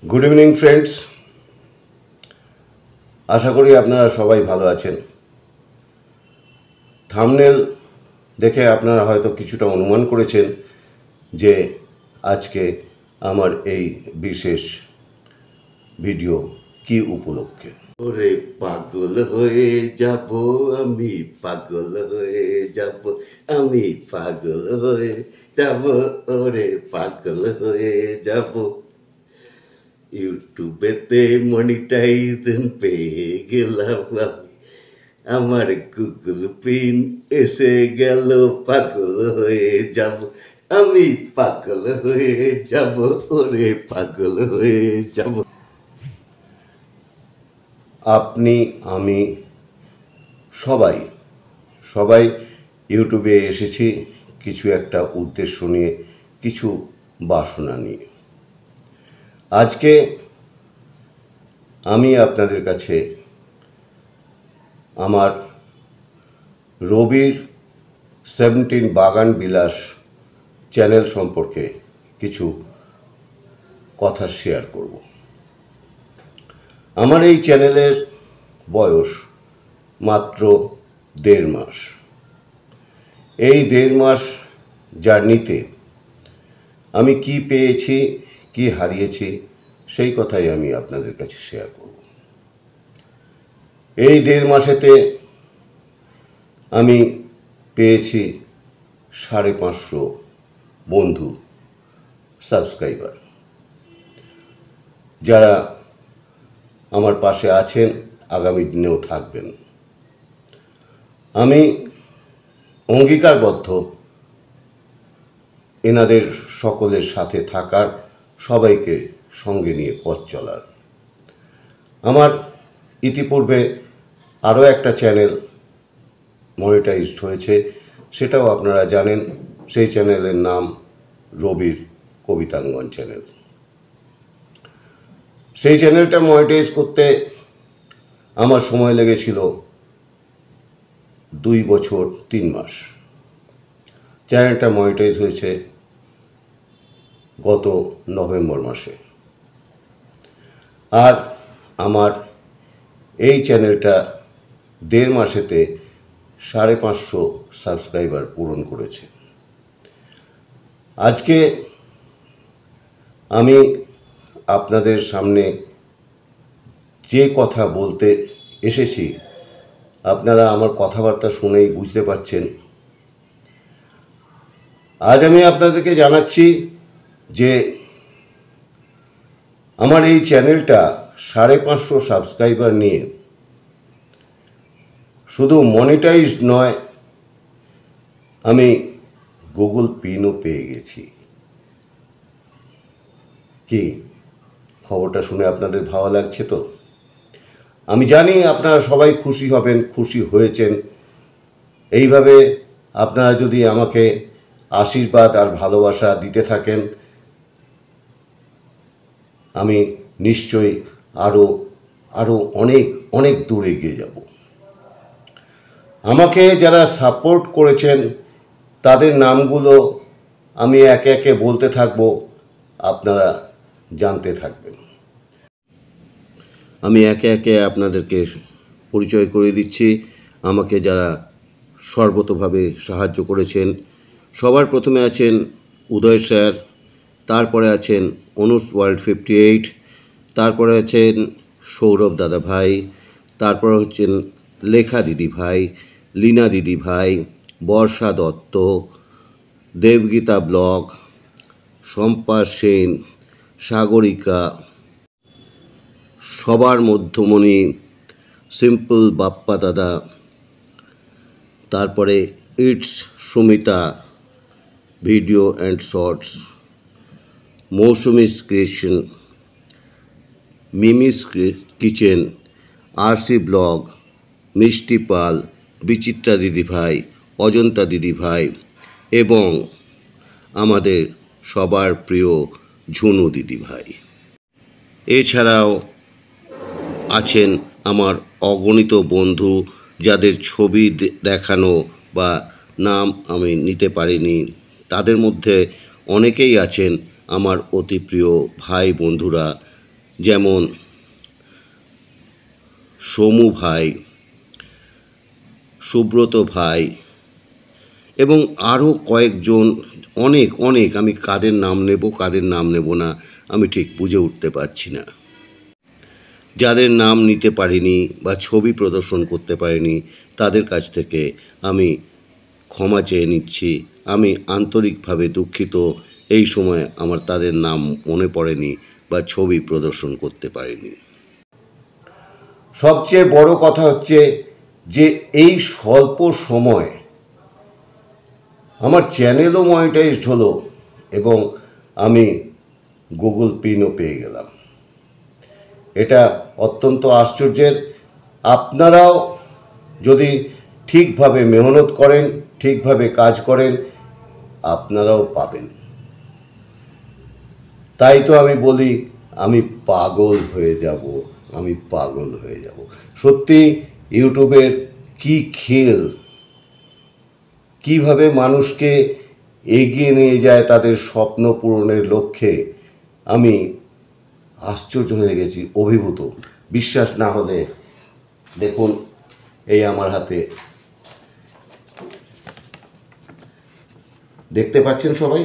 Good evening friends, আশা করি আপনারা সবাই ভালো আছেন। থাম্বনেল দেখে আপনারা হয়তো কিছুটা অনুমান করেছেন যে আজকে আমার এই বিশেষ ভিডিও কি উপলক্ষে। ওরে পাগল হয়ে যাব আমি, পাগল হয়ে যাব আমি, পাগল হয়ে যাব, ওরে পাগল হয়ে যাব। ইউটিউবেতে মনিটাইজেশন পেয়ে গেলাম আমি, আমার গুগল পিন এসে গেল, পাগল হয়ে যাব আমি, পাগল হয়ে যাব, ওরে পাগল হয়ে যাব। আপনি, আমি, সবাই সবাই ইউটিউবে এসেছি কিছু একটা উদ্দেশ্য নিয়ে, কিছু বাসনা নিয়ে। আজকে আমি আপনাদের কাছে আমার রবির 17 বাগান বিলাস চ্যানেল সম্পর্কে কিছু কথা শেয়ার করব। আমার এই চ্যানেলের বয়স মাত্র 1.5 মাস। এই 1.5 মাস জার্নিতে আমি কি পেয়েছি, কি হারিয়েছি, সেই কথাই আমি আপনাদের কাছে শেয়ার করব। এই 1.5 মাসেতে আমি পেয়েছি 550 বন্ধু, সাবস্ক্রাইবার, যারা আমার পাশে আছেন, আগামী দিনেও থাকবেন। আমি অঙ্গীকারবদ্ধ এনাদের সকলের সাথে থাকার, সবাইকে সঙ্গে নিয়ে পথ চলার। আমার ইতিপূর্বে আরও একটা চ্যানেল মনিটাইজড হয়েছে, সেটাও আপনারা জানেন। সেই চ্যানেলের নাম রবির কবিতাঙ্গন চ্যানেল। সেই চ্যানেলটা মনিটাইজ করতে আমার সময় লেগেছিল 2 বছর 3 মাস। চ্যানেলটা মনিটাইজ হয়েছে গত নভেম্বর মাসে। আর আমার এই চ্যানেলটা 1.5 মাসেতে 550 সাবস্ক্রাইবার পূরণ করেছে। আজকে আমি আপনাদের সামনে যে কথা বলতে এসেছি, আপনারা আমার কথাবার্তা শুনেই বুঝতে পারছেন। আজ আমি আপনাদেরকে জানাচ্ছি যে আমার এই চ্যানেলটা 550 সাবস্ক্রাইবার নিয়ে শুধু মনিটাইজড নয়, আমি গুগল পিনও পেয়ে গেছি। কি খবরটা শুনে আপনাদের ভালো লাগছে তো? আমি জানি আপনারা সবাই খুশি হবেন, খুশি হয়েছেন। এইভাবে আপনারা যদি আমাকে আশীর্বাদ আর ভালোবাসা দিতে থাকেন, আমি নিশ্চয়ই আরও অনেক অনেক দূর এগিয়ে যাব। আমাকে যারা সাপোর্ট করেছেন তাদের নামগুলো আমি একে একে বলতে থাকব, আপনারা জানতে থাকবেন। আমি একে একে আপনাদেরকে পরিচয় করে দিচ্ছি আমাকে যারা সর্বতোভাবে সাহায্য করেছেন। সবার প্রথমে আছেন উদয় স্যার, তারপরে আছেন অনুস ওয়ার্ল্ড 58, তারপরে আছেন সৌরভ দাদা ভাই, তারপরে হচ্ছেন লেখা দিদি ভাই, লীনা দিদি ভাই, বর্ষা দত্ত, দেবগীতা ব্লগ, শম্পা সেন, সাগরিকা, সবার মধ্যমণি, সিম্পল বাপ্পা দাদা, তারপরে it's Sumita video and shorts, Mousumi's creation, Mimi's kitchen, RC blog, Mishti Pal, বিচিত্রা দিদিভাই, অজন্তা দিদিভাই এবং আমাদের সবার প্রিয় ঝুনু দিদিভাই। এছাড়াও আছেন আমার অগণিত বন্ধু, যাদের ছবি দেখানো বা নাম আমি নিতে পারিনি। তাদের মধ্যে অনেকেই আছেন আমার অতি প্রিয় ভাই বন্ধুরা, যেমন সমু ভাই, সুব্রত ভাই এবং আরও কয়েকজন, অনেক আমি কাদের নাম নেব কাদের নাম নেব না আমি ঠিক বুঝে উঠতে পারছি না। যাদের নাম নিতে পারিনি বা ছবি প্রদর্শন করতে পারিনি তাদের কাছ থেকে আমি ক্ষমা চেয়ে নিচ্ছি। আমি আন্তরিকভাবে দুঃখিত, এই সময় আমার তাদের নাম মনে পড়েনি বা ছবি প্রদর্শন করতে পারিনি। সবচেয়ে বড় কথা হচ্ছে যে এই স্বল্প সময় আমার চ্যানেলও মনিটাইজড হলো এবং আমি গুগল পিনও পেয়ে গেলাম। এটা অত্যন্ত আশ্চর্যের। আপনারাও যদি ঠিকভাবে মেহনত করেন, ঠিকভাবে কাজ করেন, আপনারাও পাবেন। তাই তো আমি বলি আমি পাগল হয়ে যাব, আমি পাগল হয়ে যাব। সত্যি ইউটিউবের কি খেল, কিভাবে মানুষকে এগিয়ে নিয়ে যায় তাদের স্বপ্ন পূরণের লক্ষ্যে, আমি আশ্চর্য হয়ে গেছি, অভিভূত। বিশ্বাস না হলে দেখুন, এই আমার হাতে, দেখতে পাচ্ছেন সবাই,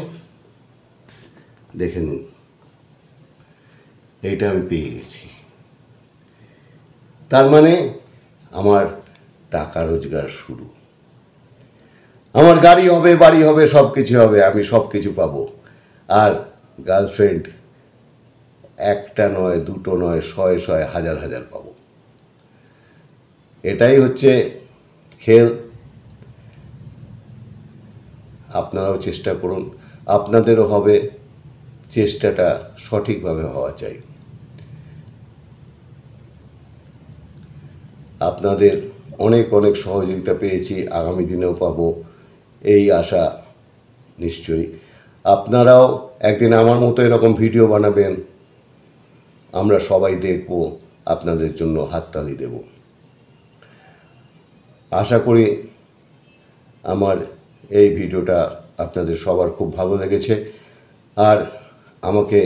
দেখে নিন, এইটা আমি পেয়ে গেছি। তার মানে আমার টাকা রোজগার শুরু। আমার গাড়ি হবে, বাড়ি হবে, সব কিছু হবে, আমি সব কিছু পাবো। আর গার্লফ্রেন্ড একটা নয়, দুটো নয়, শয়ে হাজার হাজার পাবো। এটাই হচ্ছে খেল। আপনারাও চেষ্টা করুন, আপনাদেরও হবে, চেষ্টাটা সঠিকভাবে হওয়া চাই। আপনাদের অনেক সহযোগিতা পেয়েছি, আগামী দিনেও পাবো, এই আশা নিশ্চয়ই। আপনারাও একদিন আমার মতো এরকম ভিডিও বানাবেন, আমরা সবাই দেখব, আপনাদের জন্য হাততালি দেব। আশা করি আমার এই ভিডিওটা আপনাদের সবার খুব ভালো লেগেছে। আর আমাকে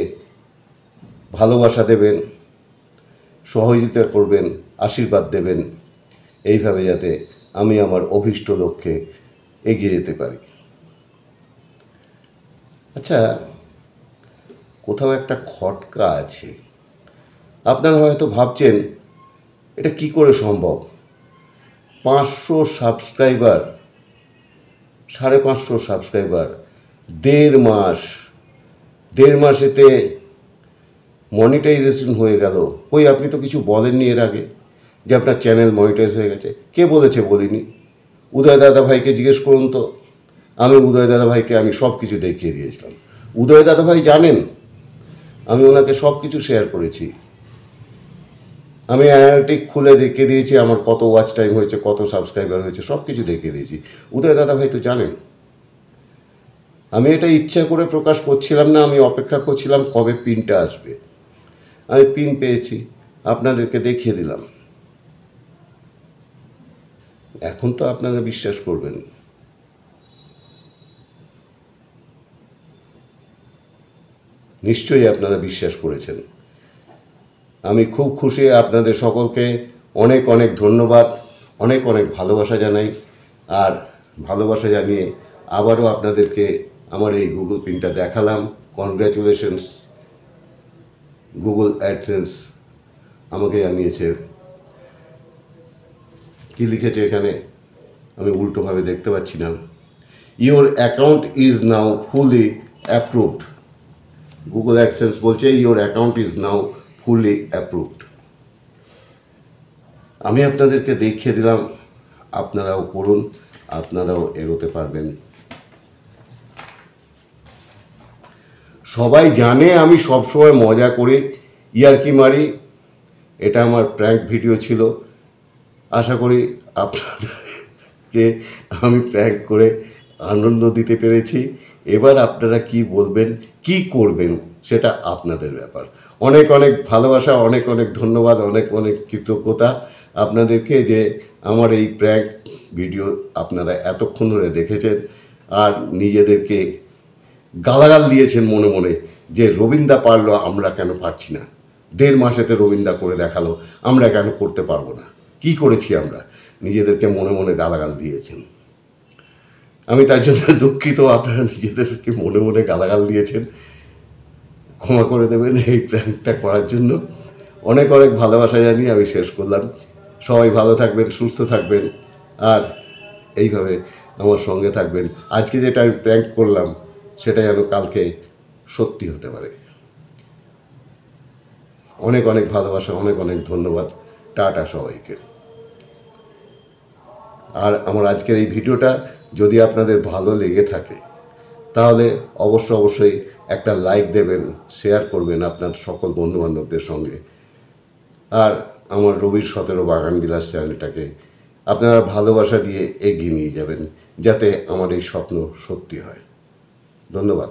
ভালোবাসা দেবেন, সহযোগিতা করবেন, আশীর্বাদ দেবেন, এইভাবে যাতে আমি আমার অভীষ্ট লক্ষ্যে এগিয়ে যেতে পারি। আচ্ছা, কোথাও একটা খটকা আছে। আপনারা হয়তো ভাবছেন এটা কি করে সম্ভব? 500 সাবস্ক্রাইবার, 550 সাবস্ক্রাইবার, 1.5 মাসেতে মনিটাইজেশন হয়ে গেল। কই, আপনি তো কিছু বলেননি এর আগে যে আপনার চ্যানেল মনিটাইজ হয়ে গেছে। কে বলেছে? বলিনি। উদয় দাদা ভাইকে জিজ্ঞেস করুন তো। আমি উদয় দাদা ভাইকে আমি সব কিছু দেখিয়ে দিয়েছিলাম। উদয় দাদা ভাই জানেন, আমি ওনাকে সব কিছু শেয়ার করেছি। আমি অ্যানালিটিক খুলে দেখিয়ে দিয়েছি আমার কত ওয়াচ টাইম হয়েছে, কত সাবস্ক্রাইবার হয়েছে, সব কিছু দেখিয়ে দিয়েছি। উদয় দাদা ভাই তো জানেন। আমি এটা ইচ্ছা করে প্রকাশ করছিলাম না, আমি অপেক্ষা করছিলাম কবে পিনটা আসবে। আমি পিন পেয়েছি, আপনাদেরকে দেখিয়ে দিলাম। এখন তো আপনারা বিশ্বাস করবেন। নিশ্চয়ই আপনারা বিশ্বাস করেছেন। আমি খুব খুশি। আপনাদের সকলকে অনেক ধন্যবাদ, অনেক ভালোবাসা জানাই। আর ভালোবাসা জানিয়ে আবারও আপনাদেরকে আমার এই গুগল পিনটা দেখালাম। কনগ্র্যাচুলেশনস, গুগল অ্যাডসেন্স আমাকে জানিয়েছে। কি লিখেছে এখানে আমি উল্টোভাবে দেখতে পাচ্ছি না। Your account is now fully approved. Google AdSense বলছে your account is now fully approved. আমি আপনাদেরকে দেখিয়ে দিলাম, আপনারাও করুন, আপনারাও এগোতে পারবেন। সবাই জানে আমি সবসময় মজা করে ইয়ার্কি মারি। এটা আমার প্র্যাঙ্ক ভিডিও ছিল। আশা করি আপনাদেরকে আমি প্র্যাঙ্ক করে আনন্দ দিতে পেরেছি। এবার আপনারা কি বলবেন, কি করবেন, সেটা আপনাদের ব্যাপার। অনেক ভালোবাসা, অনেক ধন্যবাদ, অনেক কৃতজ্ঞতা আপনাদেরকে যে আমার এই প্র্যাঙ্ক ভিডিও আপনারা এতক্ষণ ধরে দেখেছেন আর নিজেদেরকে গালাগাল দিয়েছেন মনে মনে যে রবীন্দা পারলো, আমরা কেন পারছি না। দেড় মাসেতে রবীন্দা করে দেখালো, আমরা কেন করতে পারবো না? কি করেছি আমরা? নিজেদেরকে মনে মনে গালাগাল দিয়েছেন। আমি তার জন্য দুঃখিত, আপনারা নিজেদেরকে মনে মনে গালাগাল দিয়েছেন, ক্ষমা করে দেবেন এই প্র্যাঙ্কটা করার জন্য। অনেক অনেক ভালোবাসা জানিয়ে আমি শেষ করলাম। সবাই ভালো থাকবেন, সুস্থ থাকবেন, আর এইভাবে আমার সঙ্গে থাকবেন। আজকে যেটা আমি প্র্যাঙ্ক করলাম সেটা যেন কালকে সত্যি হতে পারে। অনেক অনেক ভালোবাসা, অনেক অনেক ধন্যবাদ। টাটা সবাইকে। আর আমার আজকের এই ভিডিওটা যদি আপনাদের ভালো লেগে থাকে তাহলে অবশ্যই একটা লাইক দেবেন, শেয়ার করবেন আপনার সকল বন্ধুবান্ধবদের সঙ্গে। আর আমার রবির 17 বাগান বিলাস চ্যানেলটাকে আপনারা ভালোবাসা দিয়ে এগিয়ে নিয়ে যাবেন, যাতে আমার এই স্বপ্ন সত্যি হয়। ধন্যবাদ।